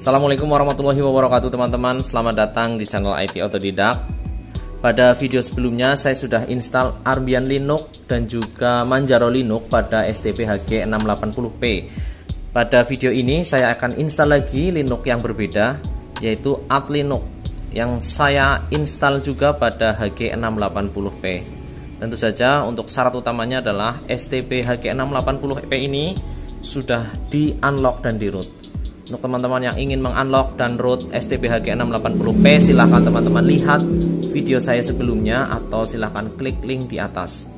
Assalamualaikum warahmatullahi wabarakatuh teman-teman. Selamat datang di channel IT Otodidak. Pada video sebelumnya saya sudah install Armbian Linux dan juga Manjaro Linux pada STP HG680P. Pada video ini saya akan install lagi Linux yang berbeda, yaitu ArchLinux yang saya install juga pada HG680P. Tentu saja untuk syarat utamanya adalah STP HG680P ini sudah di unlock dan di root. Untuk teman-teman yang ingin mengunlock dan root STP HG680P, silahkan teman-teman lihat video saya sebelumnya atau silahkan klik link di atas.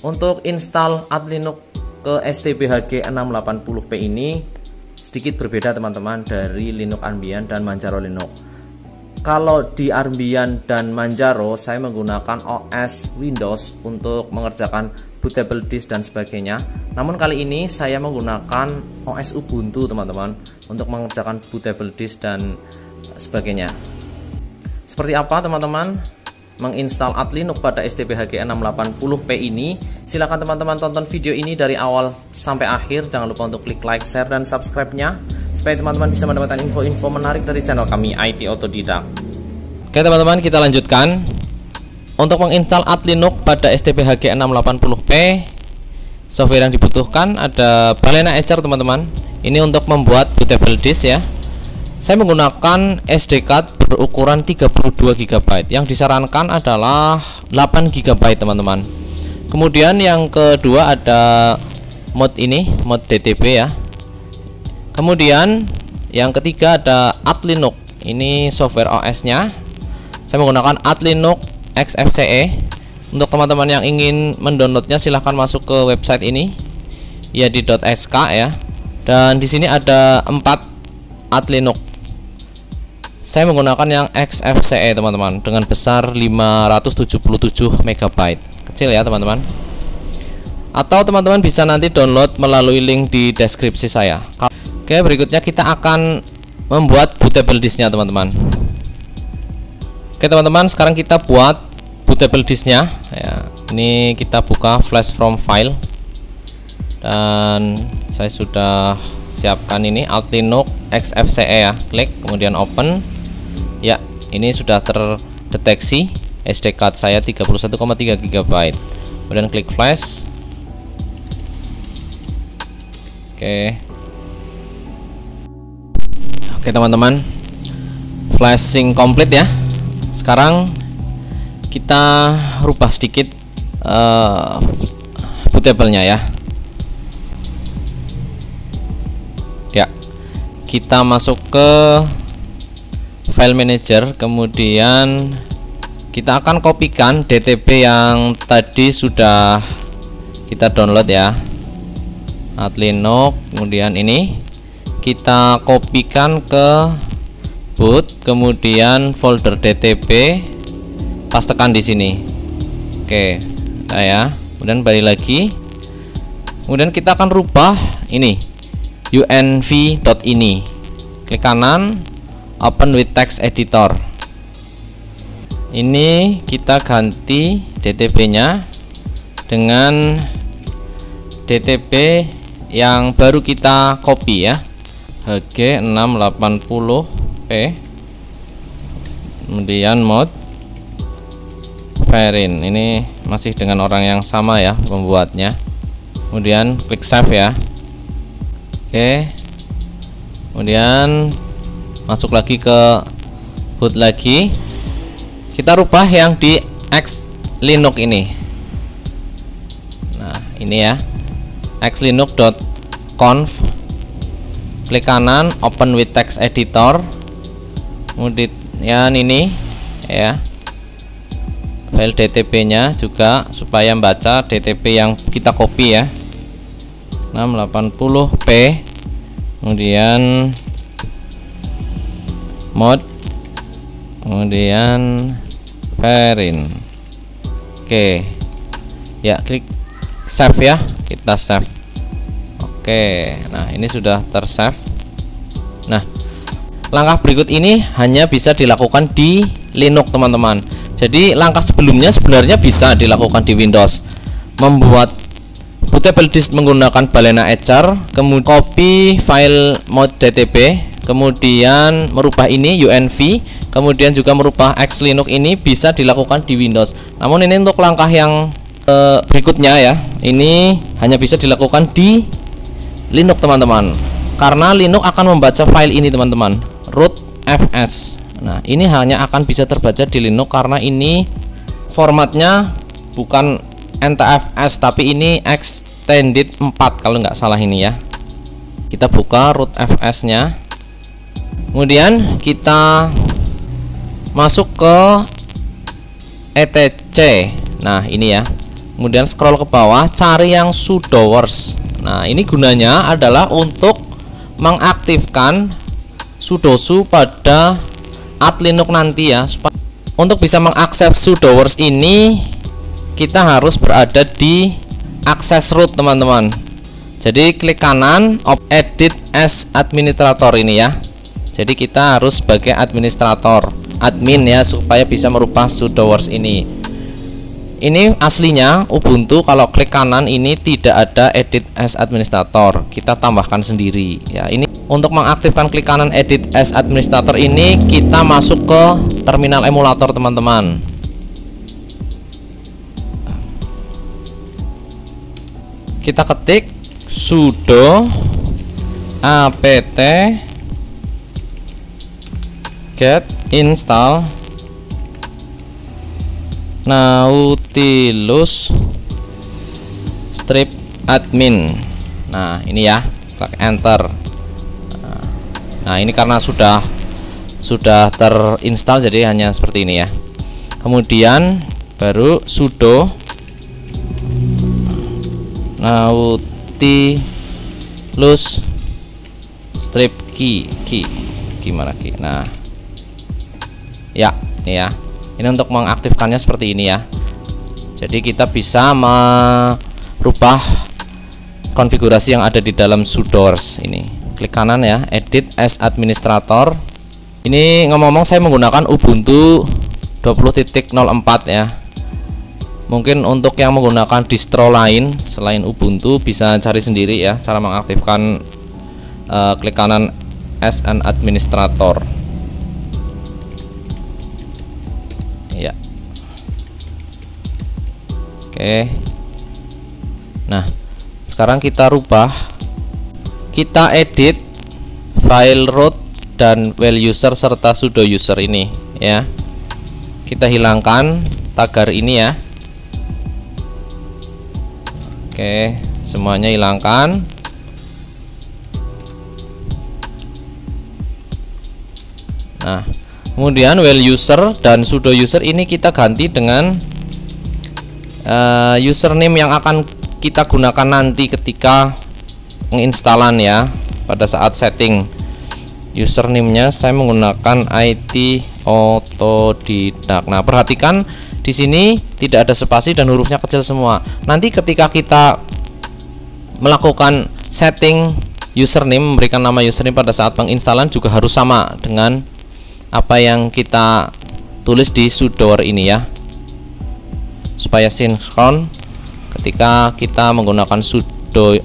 Untuk install ArchLinux ke STP HG680P ini sedikit berbeda teman-teman dari Linux Armbian dan Manjaro Linux. Kalau di Armbian dan Manjaro saya menggunakan OS Windows untuk mengerjakan bootable disk dan sebagainya. Namun kali ini saya menggunakan OS Ubuntu teman-teman untuk mengerjakan bootable disk dan sebagainya. Seperti apa teman-teman menginstal ArchLinux pada STP HG680P ini? Silakan teman-teman tonton video ini dari awal sampai akhir. Jangan lupa untuk klik like, share, dan subscribe-nya supaya teman-teman bisa mendapatkan info-info menarik dari channel kami IT Otodidak. Oke teman-teman, kita lanjutkan. Untuk menginstal ArchLinux pada STP HG680P, software yang dibutuhkan ada Balena Etcher teman-teman. Ini untuk membuat bootable disk ya. Saya menggunakan SD card berukuran 32 GB. Yang disarankan adalah 8 GB teman-teman. Kemudian yang kedua ada mod ini, mod DTP ya. Kemudian yang ketiga ada ArchLinux. Ini software OS-nya. Saya menggunakan ArchLinux XFCE. Untuk teman-teman yang ingin mendownloadnya silahkan masuk ke website ini ya di .sk ya. Dan di sini ada 4 ArchLinux. Saya menggunakan yang XFCE teman-teman dengan besar 577 MB. Kecil ya teman-teman. Atau teman-teman bisa nanti download melalui link di deskripsi saya. Oke, berikutnya kita akan membuat bootable disknya teman-teman. Oke teman-teman, sekarang kita buat bootable disknya ya. Ini kita buka flash from file dan saya sudah siapkan ini ArchLinux XFCE ya. Klik kemudian open ya. Ini sudah terdeteksi SD card saya 31,3 GB. Kemudian klik flash. Oke teman-teman, flashing komplit ya. Sekarang kita rubah sedikit bootable-nya ya. Ya, kita masuk ke file manager, kemudian kita akan kopikan DTP yang tadi sudah kita download ya, ArchLinux. Kemudian ini kita kopikan ke boot, kemudian folder DTP, pastekan di sini. Oke, nah ya. Kemudian balik lagi. Kemudian kita akan rubah ini unv.ini. Klik kanan, open with text editor. Ini kita ganti DTP-nya dengan DTP yang baru kita copy ya, HG680P. Kemudian mode Verin, ini masih dengan orang yang sama ya pembuatnya. Kemudian klik save ya. Oke, kemudian masuk lagi ke boot lagi. Kita rubah yang di xlinux ini. Nah ini ya, xlinux.conf. Klik kanan, open with text editor. Kemudian ini ya, file DTP-nya juga supaya membaca DTP yang kita copy ya, 680p. Kemudian mod, kemudian Verin. Oke ya, klik save ya, kita save. Oke, nah ini sudah tersave. Nah, langkah berikut ini hanya bisa dilakukan di Linux teman-teman. Jadi langkah sebelumnya sebenarnya bisa dilakukan di Windows. Membuat bootable disk menggunakan Balena Etcher, kemudian copy file mod DTP kemudian merubah ini UNV, kemudian juga merubah X Linux ini bisa dilakukan di Windows. Namun ini untuk langkah yang berikutnya ya, ini hanya bisa dilakukan di Linux teman-teman, karena Linux akan membaca file ini teman-teman, root fs. Nah ini hanya akan bisa terbaca di Linux karena ini formatnya bukan NTFS tapi ini extended 4 kalau nggak salah ini ya. Kita buka root fs nya, kemudian kita masuk ke etc. Nah ini ya, kemudian scroll ke bawah, cari yang sudoers. Nah ini gunanya adalah untuk mengaktifkan sudosu pada at Linux nanti ya. Untuk bisa mengakses sudoers ini kita harus berada di akses root teman-teman. Jadi klik kanan edit as administrator ini ya. Jadi kita harus sebagai administrator, admin ya, supaya bisa merubah sudoers ini. Ini aslinya Ubuntu, kalau klik kanan ini tidak ada edit as administrator, kita tambahkan sendiri ya. Ini untuk mengaktifkan klik kanan edit as administrator ini kita masuk ke terminal emulator teman-teman. Kita ketik sudo apt get install Nautilus strip admin. Nah ini ya, klik enter. Nah ini karena sudah terinstall jadi hanya seperti ini ya. Kemudian baru sudo Nautilus strip key gimana key. Nah ya ini ya, ini untuk mengaktifkannya seperti ini ya. Jadi kita bisa merubah konfigurasi yang ada di dalam sudoers ini. Klik kanan ya, edit as administrator. Ini ngomong-ngomong saya menggunakan Ubuntu 20.04 ya. Mungkin untuk yang menggunakan distro lain selain Ubuntu bisa cari sendiri ya cara mengaktifkan klik kanan as an administrator. Ya. Oke. Nah, sekarang kita rubah, kita edit file root dan well user serta sudo user ini ya. Kita hilangkan tagar ini ya. Oke, semuanya hilangkan. Nah, kemudian well user dan sudo user ini kita ganti dengan username yang akan kita gunakan nanti ketika menginstalan ya. Pada saat setting username-nya saya menggunakan IT Autodidak. Nah, perhatikan di sini tidak ada spasi dan hurufnya kecil semua. Nanti ketika kita melakukan setting username, memberikan nama username pada saat penginstalan juga harus sama dengan apa yang kita tulis di sudoer ini ya, supaya sinkron ketika kita menggunakan sudo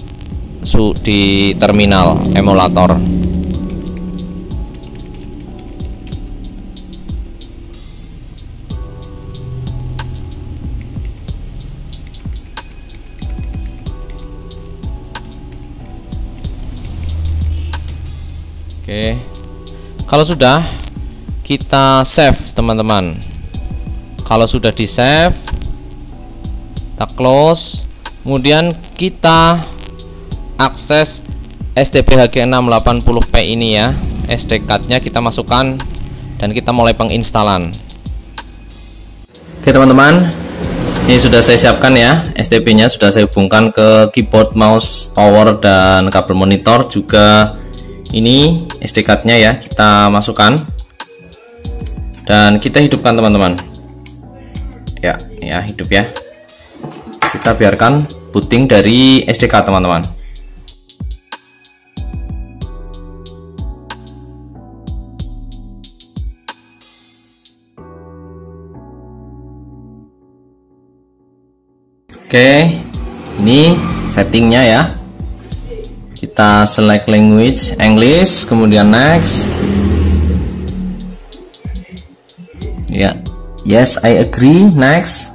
di terminal emulator. Oke, kalau sudah kita save teman-teman. Kalau sudah di save, kita close, kemudian kita akses SDPHG680P ini ya. SD card-nya kita masukkan dan kita mulai penginstalan. Oke teman-teman, ini sudah saya siapkan ya, STP-nya sudah saya hubungkan ke keyboard, mouse, power, dan kabel monitor. Juga ini SD card-nya ya, kita masukkan dan kita hidupkan teman-teman. Ya, hidup ya. Kita biarkan booting dari SD card teman-teman. Oke, ini settingnya ya. Kita select language English, kemudian next. Ya, yes I agree, next.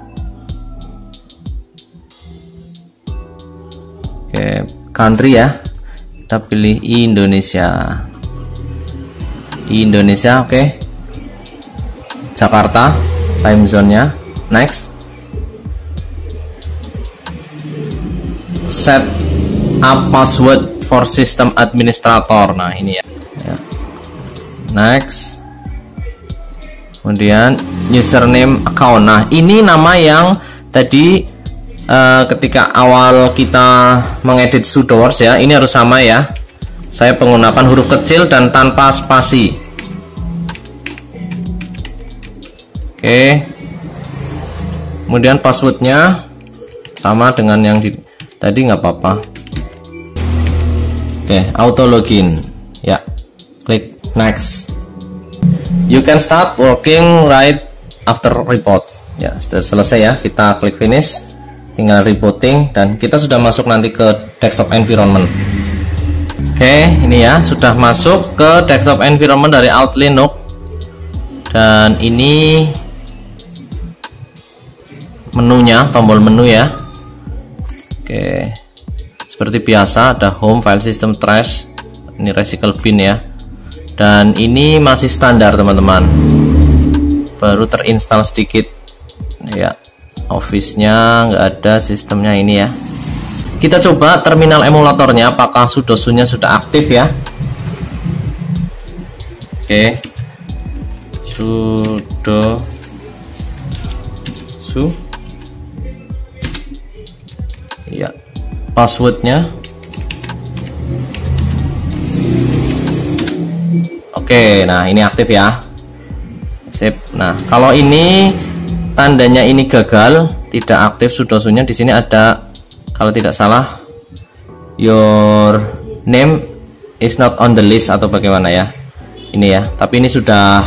Oke, country ya, kita pilih Indonesia. Oke. Jakarta time zone-nya, next. Set up password for system administrator. Nah ini ya. Next. Kemudian username account. Nah ini nama yang tadi ketika awal kita mengedit sudoers ya, ini harus sama ya. Saya menggunakan huruf kecil dan tanpa spasi. Oke. Kemudian passwordnya sama dengan yang tadi, nggak apa-apa. Oke, auto login. Ya, klik next. You can start working right after report. Ya, sudah selesai ya. Kita klik finish. Tinggal rebooting dan kita sudah masuk nanti ke desktop environment. Oke, ini ya, sudah masuk ke desktop environment dari Alt Linux. Dan ini menunya, tombol menu ya. Oke. Seperti biasa ada home, file system, trash, ini recycle bin ya. Dan ini masih standar teman-teman, baru terinstall sedikit ya. Office-nya nggak ada, sistemnya ini ya. Kita coba terminal emulatornya, apakah sudoku-nya sudah aktif ya. Oke, sudo ya, passwordnya. Oke, nah ini aktif ya. Sip. Nah, kalau ini tandanya ini gagal, tidak aktif sudoku-nya. Di sini ada, kalau tidak salah, your name is not on the list atau bagaimana ya. Ini ya. Tapi ini sudah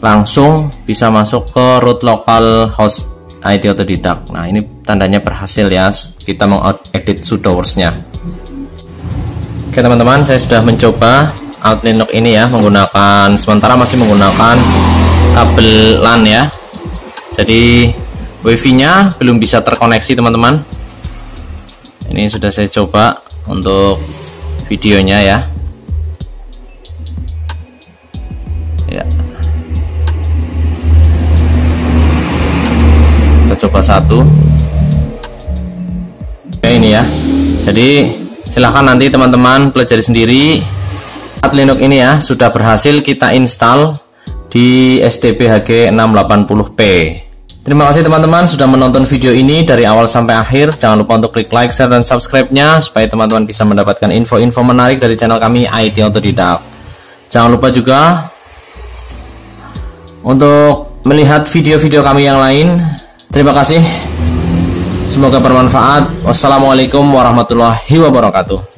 langsung bisa masuk ke root local host IT Autodidact. Nah, ini tandanya berhasil ya. Kita mengedit sudoers-nya. Oke teman-teman, saya sudah mencoba Alt Linux ini ya, menggunakan, sementara masih menggunakan kabel LAN ya. Jadi wifi-nya belum bisa terkoneksi teman-teman. Ini sudah saya coba untuk videonya ya. Ya. Kita coba satu. Oke, ini ya. Jadi silahkan nanti teman-teman pelajari sendiri. Alt Linux ini ya sudah berhasil kita install di STB-HG 680p. Terima kasih teman-teman sudah menonton video ini dari awal sampai akhir. Jangan lupa untuk klik like, share, dan subscribe-nya supaya teman-teman bisa mendapatkan info-info menarik dari channel kami IT Autodidact. Jangan lupa juga untuk melihat video-video kami yang lain. Terima kasih. Semoga bermanfaat. Wassalamualaikum warahmatullahi wabarakatuh.